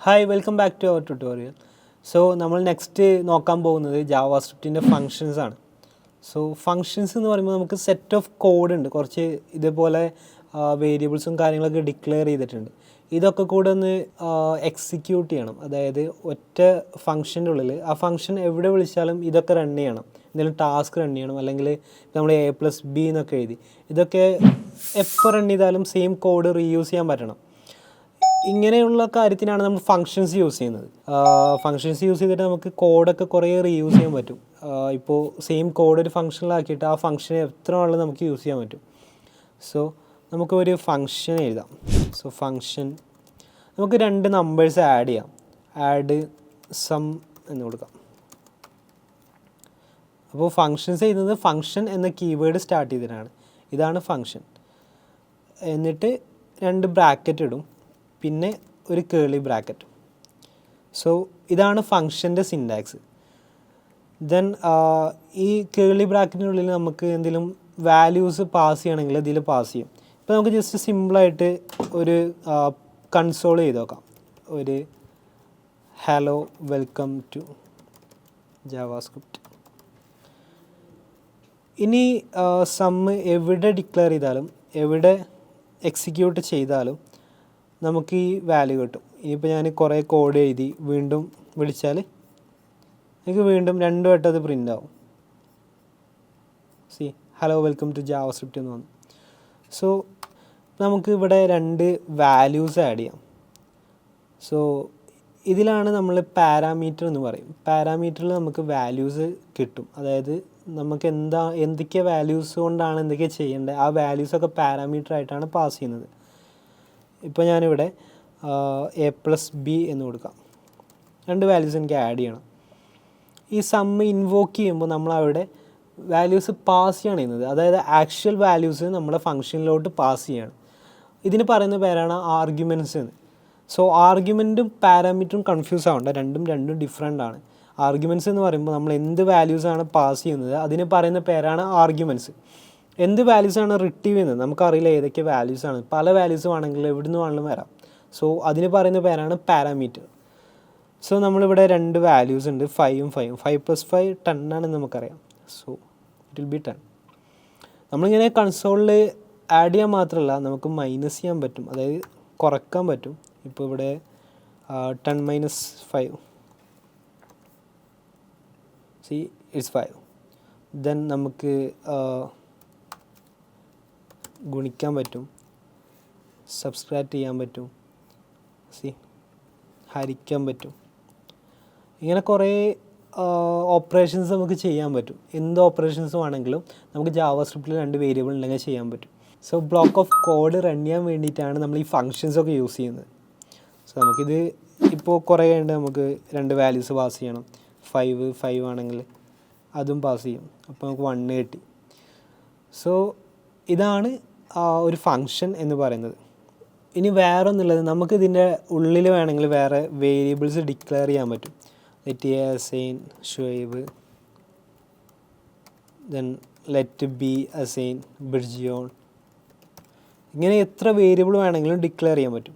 Hi welcome back to our tutorial. So നമ്മൾ next നോക്കാൻ പോകുന്നത് ജാവാസ്ക്രിപ്റ്റിൻ്റെ ഫങ്ഷൻസ് ആണ്. സോ ഫങ്ഷൻസ് എന്ന് പറയുമ്പോൾ നമുക്ക് സെറ്റ് ഓഫ് കോഡ് ഉണ്ട്, കുറച്ച് ഇതേപോലെ വേരിയബിൾസും കാര്യങ്ങളൊക്കെ ഡിക്ലെയർ ചെയ്തിട്ടുണ്ട്. ഇതൊക്കെ കൂടെ ഒന്ന് എക്സിക്യൂട്ട് ചെയ്യണം. അതായത് ഒറ്റ ഫംഗ്ഷൻ്റെ ഉള്ളിൽ ആ ഫംഗ്ഷൻ എവിടെ വിളിച്ചാലും ഇതൊക്കെ റൺ ചെയ്യണം. എന്തെങ്കിലും ടാസ്ക് റൺ ചെയ്യണം, അല്ലെങ്കിൽ നമ്മൾ A+B എന്നൊക്കെ എഴുതി ഇതൊക്കെ എപ്പോൾ റൺ ചെയ്താലും സെയിം കോഡ് റീയൂസ് ചെയ്യാൻ പറ്റണം. ഇങ്ങനെയുള്ള കാര്യത്തിനാണ് നമ്മൾ ഫങ്ഷൻസ് യൂസ് ചെയ്യുന്നത്. ഫങ്ഷൻസ് യൂസ് ചെയ്തിട്ട് നമുക്ക് കോഡൊക്കെ കുറേ റീയൂസ് ചെയ്യാൻ പറ്റും. ഇപ്പോൾ സെയിം കോഡ് ഒരു ഫംഗ്ഷനിലാക്കിയിട്ട് ആ ഫംഗ്ഷനെ എത്ര വേണമെങ്കിലും നമുക്ക് യൂസ് ചെയ്യാൻ പറ്റും. സോ നമുക്ക് ഒരു ഫംഗ്ഷൻ എഴുതാം. സോ ഫംഗ്ഷൻ നമുക്ക് രണ്ട് നമ്പേഴ്സ് ആഡ് ചെയ്യാം. ആഡ് സം എന്ന് കൊടുക്കാം. അപ്പോൾ ഫങ്ഷൻസ് ചെയ്യുന്നത് ഫംഗ്ഷൻ എന്ന കീവേഡ് സ്റ്റാർട്ട് ചെയ്തിട്ടാണ്. ഇതാണ് ഫംഗ്ഷൻ. എന്നിട്ട് രണ്ട് ബ്രാക്കറ്റ് ഇടും, പിന്നെ ഒരു കേളി ബ്രാക്കറ്റ്. സോ ഇതാണ് ഫംഗ്ഷൻ്റെ സിൻടാക്സ്. ദെൻ ഈ കേളി ബ്രാക്കറ്റിനുള്ളിൽ നമുക്ക് എന്തെങ്കിലും വാല്യൂസ് പാസ് ചെയ്യണമെങ്കിൽ ഇതിൽ പാസ് ചെയ്യും. ഇപ്പോൾ നമുക്ക് ജസ്റ്റ് സിമ്പിളായിട്ട് ഒരു കൺസോൾ ചെയ്ത് നോക്കാം. ഒരു ഹലോ വെൽക്കം ടു ജാവാസ്ക്രിപ്റ്റ്. ഇനി സമ്മ് എവിടെ ഡിക്ലെയർ ചെയ്താലും എവിടെ എക്സിക്യൂട്ട് ചെയ്താലും നമുക്ക് ഈ വാല്യൂ കിട്ടും. ഇനിയിപ്പോൾ ഞാൻ കുറേ കോഡ് എഴുതി വീണ്ടും വിളിച്ചാൽ എനിക്ക് വീണ്ടും രണ്ട് വട്ടം അത് പ്രിൻ്റ് ആവും. സി ഹലോ വെൽക്കം ടു ജാവാസ്ക്രിപ്റ്റ് എന്ന് വന്നു. സോ നമുക്ക് ഇവിടെ രണ്ട് വാല്യൂസ് ആഡ് ചെയ്യാം. സോ ഇതിലാണ് നമ്മൾ പാരാമീറ്റർ എന്ന് പറയും. പാരാമീറ്ററിൽ നമുക്ക് വാല്യൂസ് കിട്ടും. അതായത് നമുക്ക് എന്തൊക്കെ വാല്യൂസ് കൊണ്ടാണ് എന്തൊക്കെ ചെയ്യേണ്ടത്, ആ വാല്യൂസൊക്കെ പാരാമീറ്റർ ആയിട്ടാണ് പാസ് ചെയ്യുന്നത്. ഇപ്പോൾ ഞാനിവിടെ A+B എന്ന് കൊടുക്കാം. രണ്ട് വാല്യൂസ് എനിക്ക് ആഡ് ചെയ്യണം. ഈ സമ്മ് ഇൻവോക്ക് ചെയ്യുമ്പോൾ നമ്മളവിടെ വാല്യൂസ് പാസ് ചെയ്യാണ് ചെയ്യുന്നത്. അതായത് ആക്ച്വൽ വാല്യൂസ് നമ്മുടെ ഫംഗ്ഷനിലോട്ട് പാസ് ചെയ്യാണ്. ഇതിന് പറയുന്ന പേരാണ് ആർഗ്യുമെൻറ്റ്സ് എന്ന്. സോ ആർഗ്യുമെൻറ്റും പാരാമീറ്ററും കൺഫ്യൂസ് ആവണ്ട, രണ്ടും ഡിഫറെൻ്റ് ആണ്. ആർഗ്യുമെൻറ്റ്സ് എന്ന് പറയുമ്പോൾ നമ്മൾ എന്ത് വാല്യൂസാണ് പാസ് ചെയ്യുന്നത് അതിന് പറയുന്ന പേരാണ് ആർഗ്യുമെൻറ്റ്സ്. എന്ത് വാല്യൂസാണ് റിട്രീവ് ചെയ്യുന്നത് നമുക്കറിയില്ല ഏതൊക്കെ വാല്യൂസാണ്. പല വാല്യൂസ് വേണമെങ്കിൽ എവിടെ നിന്ന് വേണമെങ്കിലും വരാം. സോ അതിന് പറയുന്ന പേരാണ് പാരാമീറ്റർ. സോ നമ്മളിവിടെ രണ്ട് വാല്യൂസ് ഉണ്ട്, 5ഉം 5ഉം. 5+5 10 ആണെന്ന് നമുക്കറിയാം. So it will be 10. നമ്മളിങ്ങനെ കൺസോളിൽ ആഡ് ചെയ്യാൻ മാത്രമല്ല നമുക്ക് മൈനസ് ചെയ്യാൻ പറ്റും, അതായത് കുറക്കാൻ പറ്റും. ഇപ്പോൾ ഇവിടെ 10 - 5 സി ഇറ്റ്സ് 5. ദെൻ നമുക്ക് ഗുണിക്കാൻ പറ്റും, സബ്സ്ട്രാക്റ്റ് ചെയ്യാൻ പറ്റും, ഹരിക്കാൻ പറ്റും. ഇങ്ങനെ കുറേ ഓപ്പറേഷൻസ് നമുക്ക് ചെയ്യാൻ പറ്റും. എന്ത് ഓപ്പറേഷൻസ് വേണമെങ്കിലും നമുക്ക് ജാവാസ്ക്രിപ്റ്റിൽ രണ്ട് വേരിയബിൾ ഉണ്ടെങ്കിൽ ചെയ്യാൻ പറ്റും. So block of code run ചെയ്യാൻ വേണ്ടിയിട്ടാണ് നമ്മൾ ഈ ഫങ്ഷൻസൊക്കെ യൂസ് ചെയ്യുന്നത്. സോ നമുക്കിത് ഇപ്പോൾ കുറേ ഉണ്ട്, നമുക്ക് രണ്ട് വാല്യൂസ് പാസ് ചെയ്യണം. 5 ആണെങ്കിൽ അതും പാസ് ചെയ്യും. അപ്പോൾ നമുക്ക് 1 കിട്ടി. സോ ഇതാണ് ഒരു ഫങ്ഷൻ എന്ന് പറയുന്നത്. ഇനി വേറെ ഒന്നുള്ളത്, നമുക്ക് ഇതിൻ്റെ ഉള്ളിൽ വേണമെങ്കിൽ വേറെ വേരിയബിൾസ് ഡിക്ലെയർ ചെയ്യാൻ പറ്റും. Let A assign Shuaib, then let B assign ബിർജിയോൺ. ഇങ്ങനെ എത്ര വേരിയബിൾ വേണമെങ്കിലും ഡിക്ലെയർ ചെയ്യാൻ പറ്റും.